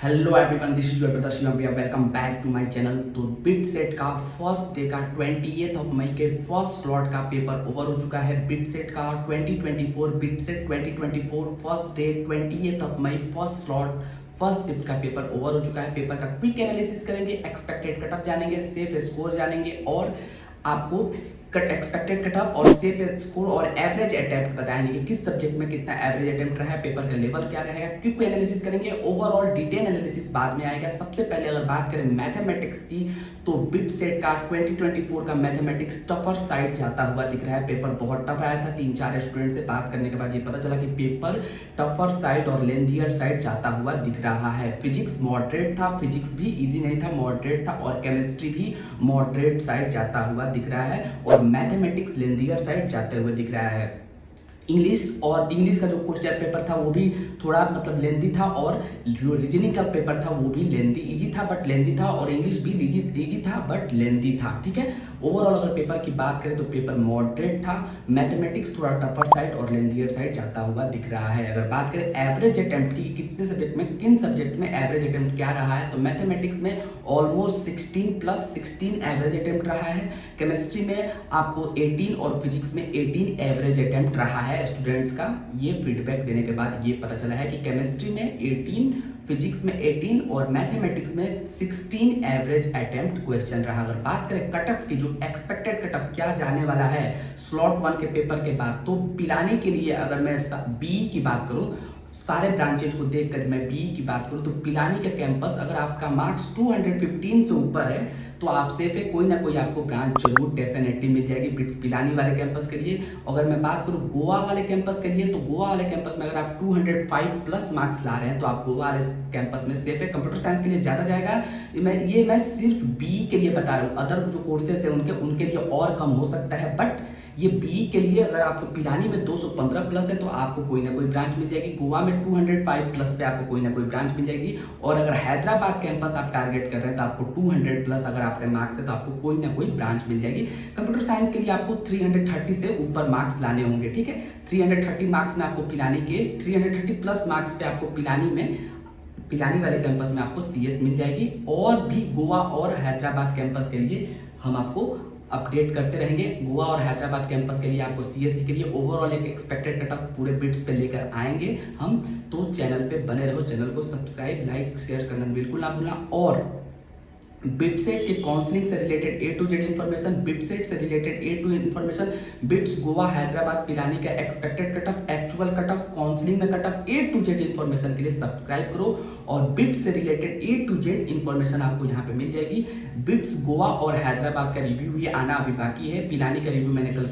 Hello everyone, this is your brother Shivam भैया। Welcome back to my channel. तो BITSAT का first day का 28 मई के फर्स्ट स्लॉट का पेपर ओवर हो चुका है। बिट सेट का 2024 बिट सेट 2024 फर्स्ट डे 28 मई फर्स्ट स्लॉट फर्स्ट शिफ्ट का पेपर ओवर हो चुका है। पेपर का क्विक एनालिसिस करेंगे, एक्सपेक्टेड कटअप जानेंगे, सेफ स्कोर जानेंगे और आपको एक्सपेक्टेड कटअप और सेफ स्कोर और एवरेज अटेम्प्ट बताएंगे कि किस सब्जेक्ट में कितना एवरेज अटेम्प्ट रहा है, पेपर का लेवल क्या रहेगा। क्विक एनालिसिस करेंगे, ओवरऑल डिटेल एनालिसिस बाद में आएगा। सबसे पहले अगर बात करें मैथमेटिक्स की, तो बिट सेट का 2024 का मैथमेटिक्स टफर साइड जाता हुआ दिख रहा है। पेपर बहुत टफ आया था। 3-4 स्टूडेंट से बात करने के बाद ये पता चला कि पेपर टफर साइड और लेंथियर साइड जाता हुआ दिख रहा है। फिजिक्स मॉडरेट था, फिजिक्स भी इजी नहीं था, मॉडरेट था, और केमिस्ट्री भी मॉडरेट साइड जाता हुआ दिख रहा है, और मैथमेटिक्स लेंथियर साइड जाते हुए दिख रहा है। इंग्लिश का जो क्वेश्चन पेपर था वो भी थोड़ा मतलब लेंथी था, और जो रीजनिंग का पेपर था वो भी लेंथी, इजी था बट लेंथी था, और इंग्लिश भी इजी था बट लेंथी था। ठीक है, ओवरऑल अगर पेपर की बात करें तो पेपर मॉडरेट था। मैथमेटिक्स थोड़ा टफर साइड और लेंथियर साइड जाता हुआ दिख रहा है। अगर बात करें एवरेज अटेम्प्ट की, कितने सब्जेक्ट में किन सब्जेक्ट में एवरेज अटेम्प्ट क्या रहा है, तो मैथमेटिक्स में ऑलमोस्ट 16+16 एवरेज अटेम्प्ट रहा है। केमिस्ट्री में आपको 18 और फिजिक्स में 18 एवरेज अटेम्प्ट रहा है स्टूडेंट्स का। ये फीडबैक देने के बाद ये पता चला है कि केमिस्ट्री में 18, फिजिक्स में 18 और मैथमेटिक्स में 16 एवरेज अटेम्प्ट क्वेश्चन रहा। अगर बात करें कटअप की, जो एक्सपेक्टेड कटअप क्या जाने वाला है स्लॉट 1 के पेपर के बाद, तो पिलानी के लिए अगर मैं बी की बात करूं, सारे ब्रांचेज को देखकर मैं बी की बात करूं, तो पिलानी का कैंपस अगर आपका मार्क्स 215 से ऊपर है तो आप सेफ है, कोई ना कोई आपको ब्रांच जरूर डेफिनेटली मिल जाएगी पिलानी वाले कैंपस के लिए। अगर मैं बात करूं गोवा वाले कैंपस के लिए, तो गोवा वाले कैंपस में अगर आप 205 प्लस मार्क्स ला रहे हैं तो आप गोवा वाले कैंपस में सेफ है। कंप्यूटर साइंस के लिए ज्यादा जाएगा, मैं सिर्फ बी के लिए बता रहा हूँ। अदर जो कोर्सेस है उनके लिए और कम हो सकता है, बट ये बी के लिए अगर आपको पिलानी में 215 प्लस है तो आपको कोई ना कोई ब्रांच मिल जाएगी। गोवा में 205 प्लस पे आपको कोई ना कोई ब्रांच मिल जाएगी। और अगर हैदराबाद कैंपस आप टारगेट कर रहे हैं तो आपको 200 प्लस अगर आपके मार्क्स है तो आपको कोई ना कोई ब्रांच मिल जाएगी। कंप्यूटर साइंस के लिए आपको 330 से ऊपर मार्क्स लाने होंगे। ठीक है, 330 मार्क्स में आपको पिलानी के 330 प्लस मार्क्स पे आपको पिलानी वाले कैंपस में आपको सीएस मिल जाएगी। और भी गोवा और हैदराबाद कैंपस के लिए हम आपको अपडेट करते रहेंगे। गोवा और हैदराबाद कैंपस के लिए आपको सीएससी के लिए ओवरऑल एक एक्सपेक्टेड कटअप पूरे बिट्स पे लेकर आएंगे हम। तो चैनल पे बने रहो, चैनल को सब्सक्राइब, लाइक, शेयर करना बिल्कुल ना भूलना। और बिटसेट के काउंसलिंग से related A to Z information, BITSAT से related A to information, BITS Goa Hyderabad Pilani का expected cutoff, actual cutoff, counselling में cutoff, A to Z information के लिए सब्सक्राइब करो। और बिट्स से related A to Z information आपको यहाँ पे मिल जाएगी। बिट्स गोवा और हैदराबाद का रिव्यू ये आना अभी बाकी है। पिलानी का रिव्यू मैंने कल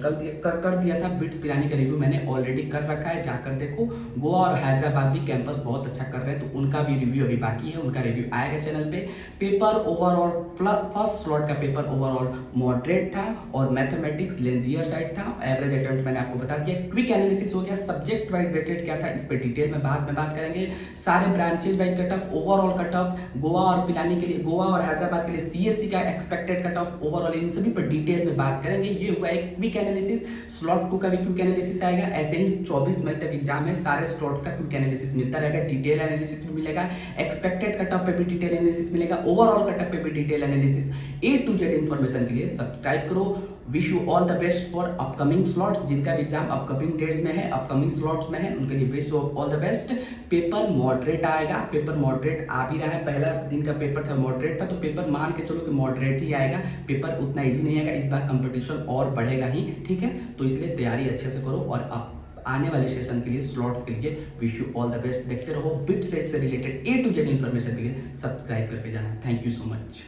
कर दिया था। बिट्स पिलानी का रिव्यू मैंने ऑलरेडी कर रखा है, जाकर देखो। गोवा और हैदराबाद भी कैंपस बहुत अच्छा कर रहे हैं, तो उनका भी रिव्यू अभी बाकी है, उनका रिव्यू आएगा चैनल पे। पेपर ओवरऑल फर्स्ट स्लॉट का पेपर ओवरऑल मॉडरेट था और मैथमेटिक्स लेंथियर साइड था। एवरेज अटेम्प्ट मैंने आपको बता दिया। क्विक एनालिसिस हो गया। सब्जेक्ट वाइज वेटेज क्या था इस पे डिटेल में बाद में बात करेंगे। सारे branches wise cutoff, overall cutoff, Goa और पिलानी के लिए, गोवा और हैदराबाद के लिए सीएससी का एक्सपेक्टेड कटअप, ओवरऑल इन सभी पर डिटेल में बात करेंगे। ये हुआ एक क्विक एनालिसिस। स्लॉट 2 का भी क्विक एनालिसिस आएगा। ऐसे ही 24 मई तक एग्जाम है, सारे स्लॉट्स का क्विक एनालिसिस मिलता रहेगा। डिटेल एनालिसिस भी मिलेगा, एक्सपेक्टेड कटअप पे भी डिटेल एनालिसिस मिलेगा, ओवरऑल कटअप पे भी detail analysis. A to Z information के लिए सब्सक्राइब करो। Wish you all the best for upcoming slots. जिनका भी एग्जाम अपकमिंग डेट्स में है, अपकमिंग स्लॉट्स में है, उनके लिए wish you all the best. Paper moderate आएगा, पेपर मॉडरेट आ भी रहा है। पहला दिन का पेपर था मॉडरेट था, तो पेपर मान के चलो कि मॉडरेट ही आएगा। पेपर उतना इजी नहीं आएगा, इस बार कंपटीशन और बढ़ेगा ही। ठीक है, तो इसलिए तैयारी अच्छे से करो और आने वाले सेशन के लिए, स्लॉट्स के लिए wish you all the best. देखते रहो। बिट सेट से related A to Z information के लिए सब्सक्राइब करके जाना। Thank you so much.